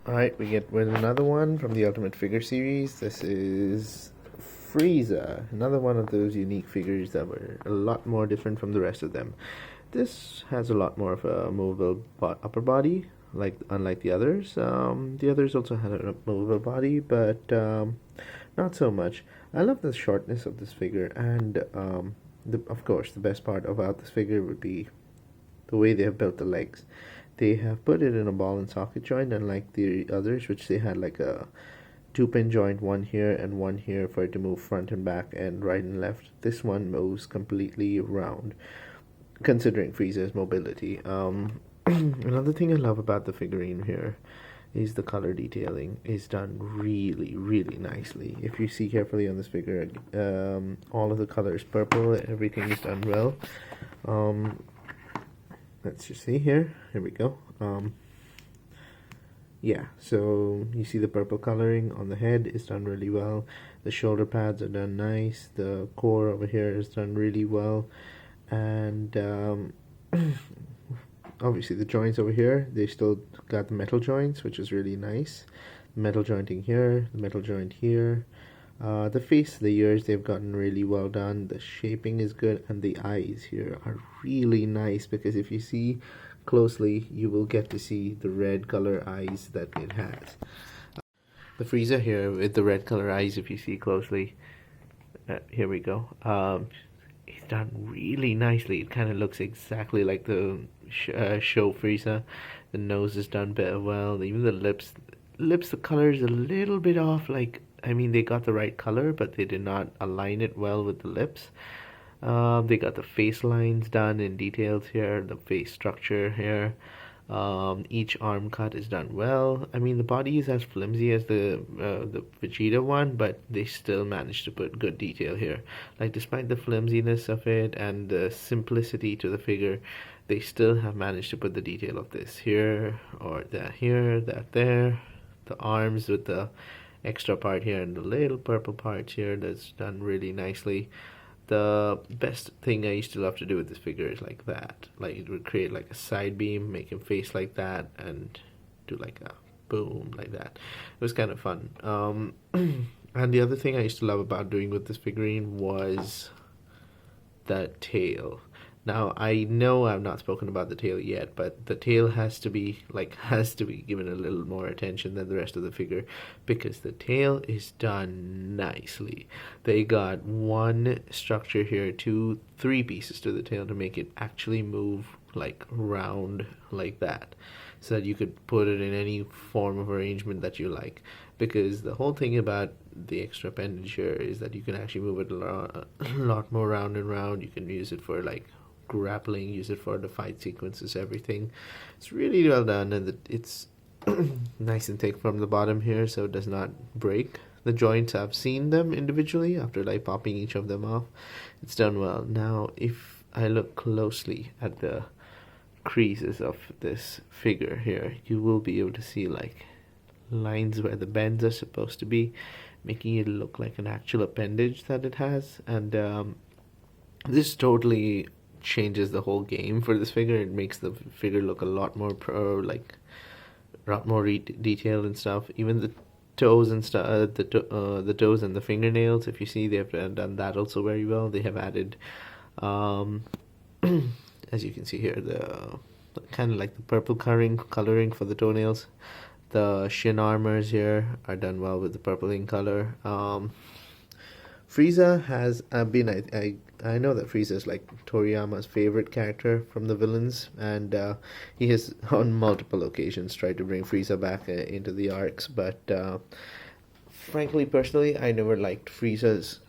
Alright, we get with another one from the Ultimate Figure series. This is Frieza, another one of those unique figures that were a lot more different from the rest of them. This has a lot more of a movable upper body, unlike the others. The others also had a movable body, but not so much. I love the shortness of this figure, and of course, the best part about this figure would be the way they have built the legs. They have put it in a ball and socket joint, unlike the others, which they had like a two-pin joint, one here and one here for it to move front and back and right and left. This one moves completely round, considering Frieza's mobility. Another thing I love about the figurine here is the color detailing is done really, really nicely. If you see carefully on this figure, all of the colors purple, everything is done well. Let's just see here. Here we go. Yeah, so you see the purple coloring on the head is done really well. The shoulder pads are done nice. The core over here is done really well. And obviously the joints over here, they still got the metal joints, which is really nice. Metal jointing here, the metal joint here. The face, the ears, they've gotten really well done. The shaping is good, and the eyes here are really nice, because if you see closely, you will get to see the red color eyes that it has. The Frieza here with the red color eyes, if you see closely, here we go. It's done really nicely. It kind of looks exactly like the show Frieza. The nose is done better well. Even the lips, the color is a little bit off. I mean, they got the right color, but they did not align it well with the lips. They got the face lines done in details here, the face structure here. Each arm cut is done well. I mean, the body is as flimsy as the Vegeta one, but they still managed to put good detail here. Like, despite the flimsiness of it and the simplicity to the figure, they still have managed to put the detail of this here, or that here, that there. The arms with the extra part here and the little purple parts here, that's done really nicely. The best thing I used to love to do with this figure is like that. Like, it would create like a side beam, make him face like that, and do like a boom like that. It was kind of fun. And the other thing I used to love about doing with this figurine was the tail. Now, I know I've not spoken about the tail yet, but the tail has to be given a little more attention than the rest of the figure, because the tail is done nicely. They got one structure here, three pieces to the tail to make it actually move like round like that, so that you could put it in any form of arrangement that you like. Because the whole thing about the extra appendage here is that you can actually move it a lot more round and round. You can use it for like grappling, use it for the fight sequences, everything. It's really well done, and it's nice and thick from the bottom here, so it does not break. The joints, I've seen them individually after like popping each of them off. It's done well. Now, if I look closely at the creases of this figure here, you will be able to see like lines where the bends are supposed to be, making it look like an actual appendage that it has. And this totally changes the whole game for this figure. It makes the figure look a lot more detailed and stuff. Even the toes and stuff, the toes and the fingernails, if you see, they have done that also very well. They have added as you can see here, the kind of like the purple coloring for the toenails. The shin armors here are done well with the purpling color. Frieza has been, I know that Frieza is like Toriyama's favorite character from the villains, and he has on multiple occasions tried to bring Frieza back into the arcs, but frankly, personally, I never liked Frieza's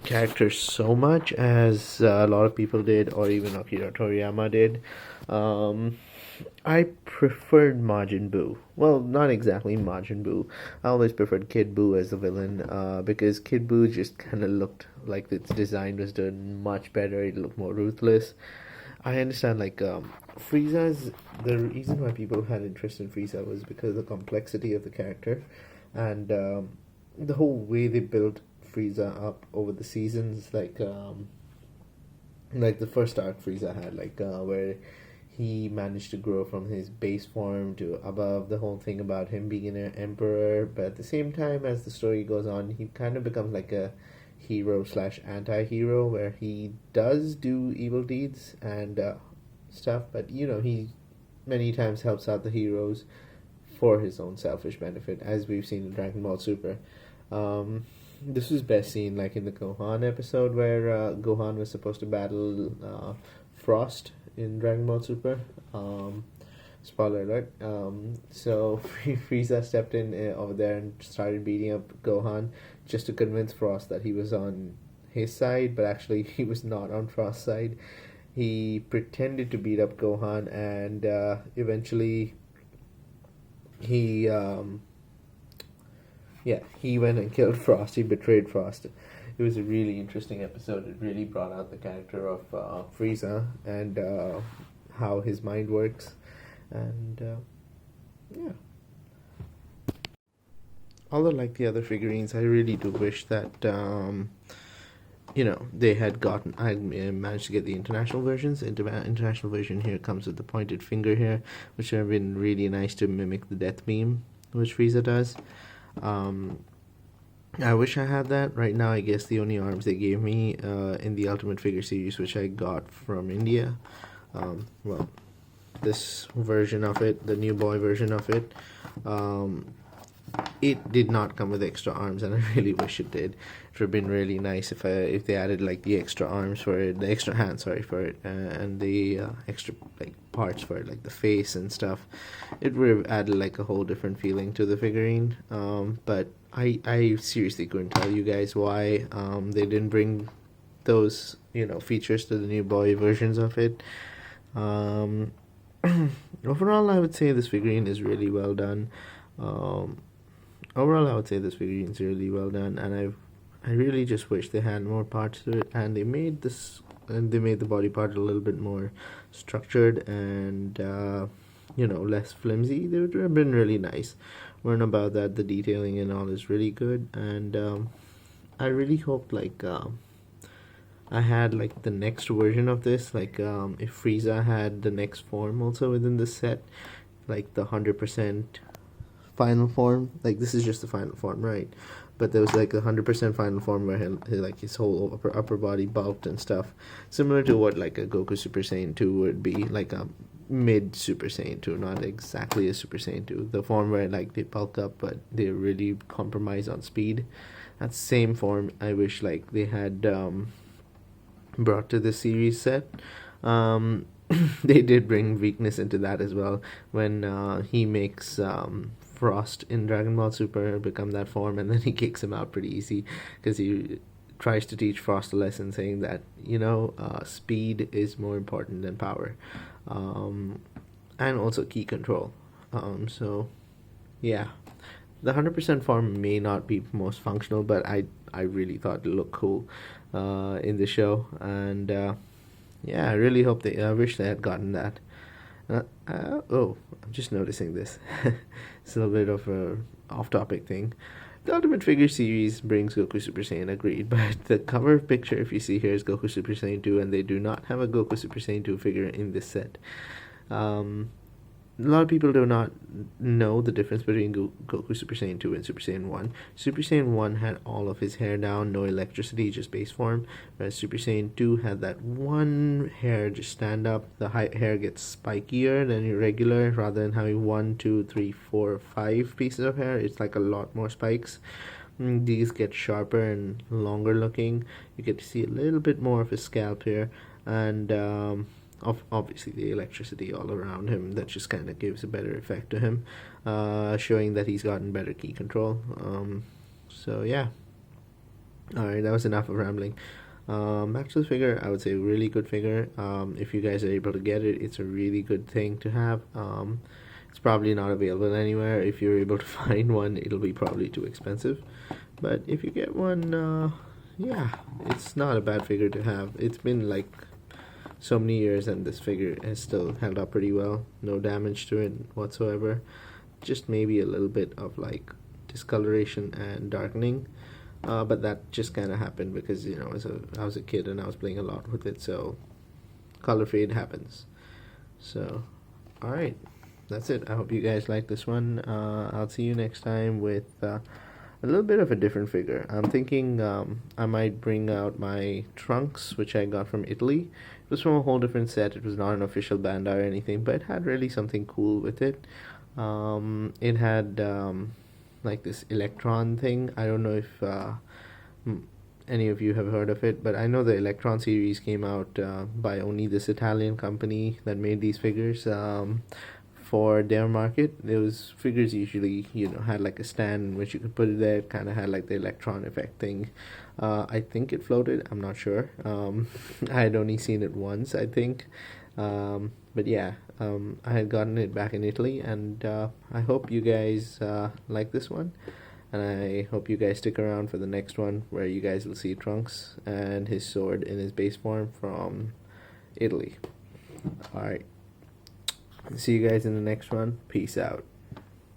character so much as a lot of people did, or even Akira Toriyama did. I preferred Majin Buu. Well, not exactly Majin Buu. I always preferred Kid Buu as the villain, because Kid Buu just kind of looked like its design was done much better. It looked more ruthless. I understand, like, Frieza's... The reason why people had interest in Frieza was because of the complexity of the character, and the whole way they built Frieza up over the seasons, like the first arc Frieza had, where he managed to grow from his base form to above, the whole thing about him being an emperor. But at the same time, as the story goes on, he kind of becomes like a hero slash anti-hero, where he does do evil deeds and stuff, but he many times helps out the heroes for his own selfish benefit, as we've seen in Dragon Ball Super. This was best seen like in the Gohan episode, where Gohan was supposed to battle Frost in Dragon Ball Super. Spoiler alert. So Frieza stepped in over there and started beating up Gohan just to convince Frost that he was on his side, but actually he was not on Frost's side. He pretended to beat up Gohan, and eventually he he went and killed Frost. He betrayed Frost. It was a really interesting episode. It really brought out the character of Frieza and how his mind works. And yeah. Although, like the other figurines, I really do wish that they had gotten. I managed to get the international versions. International version here comes with the pointed finger here, which would have been really nice to mimic the death beam, which Frieza does. I wish I had that. Right now, I guess the only arms they gave me in the Ultimate Figure series, which I got from India, this version of it, the new boy version of it, it did not come with extra arms, and I really wish it did. It would have been really nice if they added like the extra arms for it, the extra hands, for it, and the extra like parts for it, like the face and stuff. It would have added like a whole different feeling to the figurine. But I seriously couldn't tell you guys why they didn't bring those features to the new boy versions of it. Overall, I would say this figurine is really well done. Overall, I would say this figurine is really well done, and I really just wish they had more parts to it, and they made the body part a little bit more structured and less flimsy. They would have been really nice. Learn about that. The detailing and all is really good, and I really hope I had like the next version of this, if Frieza had the next form also within the set, like the 100% final form. Like, this is just the final form, right? But there was like 100% final form where his whole upper body bulked and stuff, similar to what like a Goku Super Saiyan 2 would be, like a mid Super Saiyan 2, not exactly a Super Saiyan 2. The form where like they bulk up but they really compromise on speed. That same form I wish like they had brought to the series set. They did bring weakness into that as well when he makes Frost in Dragon Ball Super become that form, and then he kicks him out pretty easy because he tries to teach Frost a lesson, saying that speed is more important than power, and also key control. So yeah, the 100% form may not be most functional, but I really thought it looked cool in the show, and I really hope I wish they had gotten that. I'm just noticing this. It's a little bit of a off-topic thing. The Ultimate Figure series brings Goku Super Saiyan, agreed, but the cover picture, if you see here, is Goku Super Saiyan 2, and they do not have a Goku Super Saiyan 2 figure in this set. A lot of people do not know the difference between Goku Super Saiyan 2 and Super Saiyan 1. Super Saiyan 1 had all of his hair down, no electricity, just base form, whereas Super Saiyan 2 had that one hair just stand up. The hair gets spikier than your regular, rather than having 1, 2, 3, 4, 5 pieces of hair. It's like a lot more spikes. These get sharper and longer looking. You get to see a little bit more of his scalp here, and obviously the electricity all around him that just kind of gives a better effect to him, showing that he's gotten better key control. So yeah, alright, that was enough of rambling. Back to the figure. I would say really good figure. If you guys are able to get it, it's a really good thing to have. It's probably not available anywhere. If you're able to find one, it'll be probably too expensive, but if you get one, it's not a bad figure to have. It's been like so many years, and this figure has still held up pretty well. No damage to it whatsoever. Just maybe a little bit of like discoloration and darkening, but that just kind of happened because I was a kid and I was playing a lot with it, so color fade happens. So, alright, that's it. I hope you guys like this one. I'll see you next time with a little bit of a different figure. I'm thinking I might bring out my Trunks, which I got from Italy. It was from a whole different set. It was not an official Bandai or anything, but it had really something cool with it. It had like this electron thing. I don't know if any of you have heard of it, but I know the Electron series came out by only this Italian company that made these figures for their market. Those figures usually, had like a stand in which you could put it there. It kind of had like the electron effect thing. I think it floated. I'm not sure. I had only seen it once, I think. But yeah, I had gotten it back in Italy, and I hope you guys like this one. And I hope you guys stick around for the next one, where you guys will see Trunks and his sword in his base form from Italy. Alright. See you guys in the next one. Peace out.